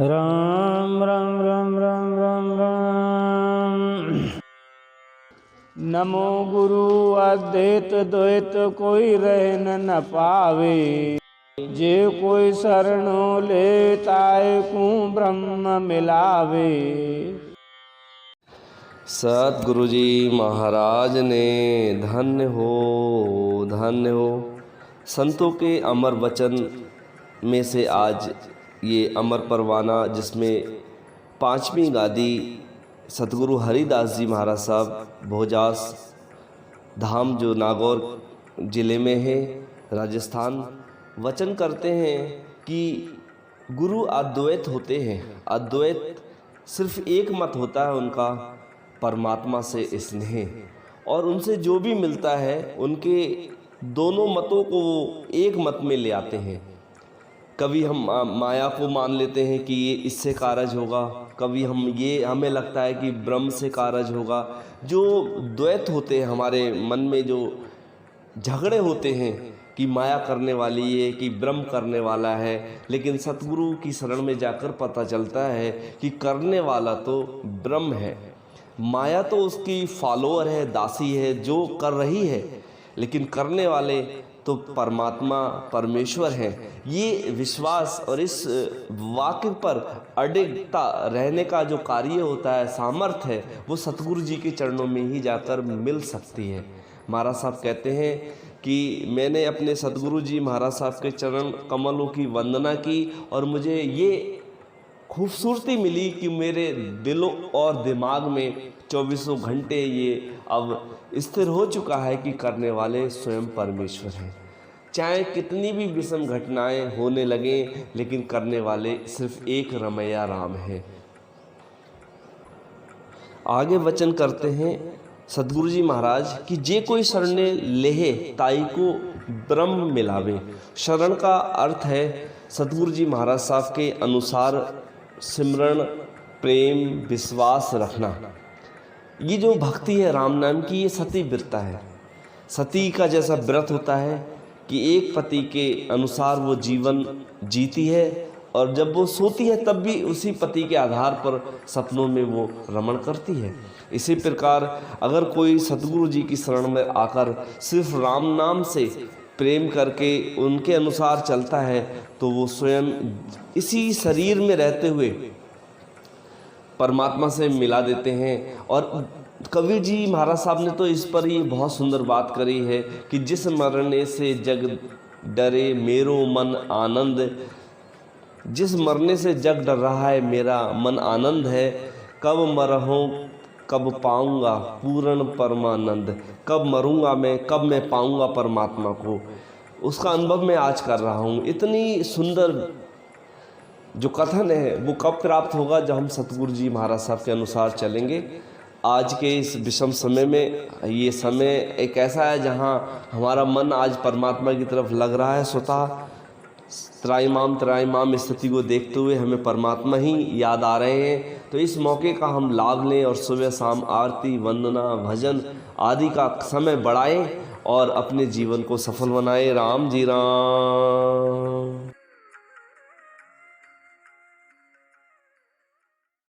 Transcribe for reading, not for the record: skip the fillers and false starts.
राम राम राम राम राम राम। नमो गुरु अद्वैत द्वैत कोई रहन न पावे। जे कोई शरणो ले ताय को ब्रह्म मिलावे। सतगुरु जी महाराज ने धन्य हो धन्य हो। संतों के अमर वचन में से आज ये अमर परवाना जिसमें पांचवी गादी सतगुरु हरिदास जी महाराज साहब भोजास धाम जो नागौर ज़िले में है राजस्थान, वचन करते हैं कि गुरु अद्वैत होते हैं। अद्वैत सिर्फ एक मत होता है उनका, परमात्मा से स्नेह, और उनसे जो भी मिलता है उनके दोनों मतों को वो एक मत में ले आते हैं। कभी हम माया को मान लेते हैं कि ये इससे कारज होगा, कभी हमें लगता है कि ब्रह्म से कारज होगा। जो द्वैत होते हैं हमारे मन में, जो झगड़े होते हैं कि माया करने वाली है कि ब्रह्म करने वाला है, लेकिन सतगुरु की शरण में जाकर पता चलता है कि करने वाला तो ब्रह्म है, माया तो उसकी फॉलोअर है, दासी है जो कर रही है, लेकिन करने वाले तो परमात्मा परमेश्वर है। ये विश्वास और इस वाक्य पर अडिगता रहने का जो कार्य होता है, सामर्थ्य है, वो सतगुरु जी के चरणों में ही जाकर मिल सकती है। महाराज साहब कहते हैं कि मैंने अपने सतगुरु जी महाराज साहब के चरण कमलों की वंदना की और मुझे ये खूबसूरती मिली कि मेरे दिलों और दिमाग में 24 घंटे ये अब स्थिर हो चुका है कि करने वाले स्वयं परमेश्वर हैं। चाहे कितनी भी विषम घटनाएं होने लगें, लेकिन करने वाले सिर्फ एक रमैया राम है। आगे वचन करते हैं सतगुरु जी महाराज कि जे कोई शरणे लेहे ताई को ब्रह्म मिलावे। शरण का अर्थ है सतगुरु जी महाराज साहब के अनुसार सिमरण, प्रेम, विश्वास रखना। ये जो भक्ति है राम नाम की, ये सती व्रत है। सती का जैसा व्रत होता है कि एक पति के अनुसार वो जीवन जीती है, और जब वो सोती है तब भी उसी पति के आधार पर सपनों में वो रमण करती है। इसी प्रकार अगर कोई सतगुरु जी की शरण में आकर सिर्फ राम नाम से प्रेम करके उनके अनुसार चलता है, तो वो स्वयं इसी शरीर में रहते हुए परमात्मा से मिला देते हैं। और कबीर जी महाराज साहब ने तो इस पर ये बहुत सुंदर बात करी है कि जिस मरने से जग डरे मेरो मन आनंद। जिस मरने से जग डर रहा है मेरा मन आनंद है। कब मरहूँ कब पाऊंगा पूर्ण परमानंद। कब मरूंगा मैं, कब मैं पाऊंगा परमात्मा को, उसका अनुभव मैं आज कर रहा हूँ। इतनी सुंदर जो कथन है वो कब प्राप्त होगा, जब हम सतगुरु जी महाराज साहब के अनुसार चलेंगे। आज के इस विषम समय में ये समय एक ऐसा है जहाँ हमारा मन आज परमात्मा की तरफ लग रहा है। स्वतः त्राईमाम स्थिति को देखते हुए हमें परमात्मा ही याद आ रहे हैं। तो इस मौके का हम लाभ लें और सुबह शाम आरती, वंदना, भजन आदि का समय बढ़ाएं और अपने जीवन को सफल बनाएं। राम जी राम।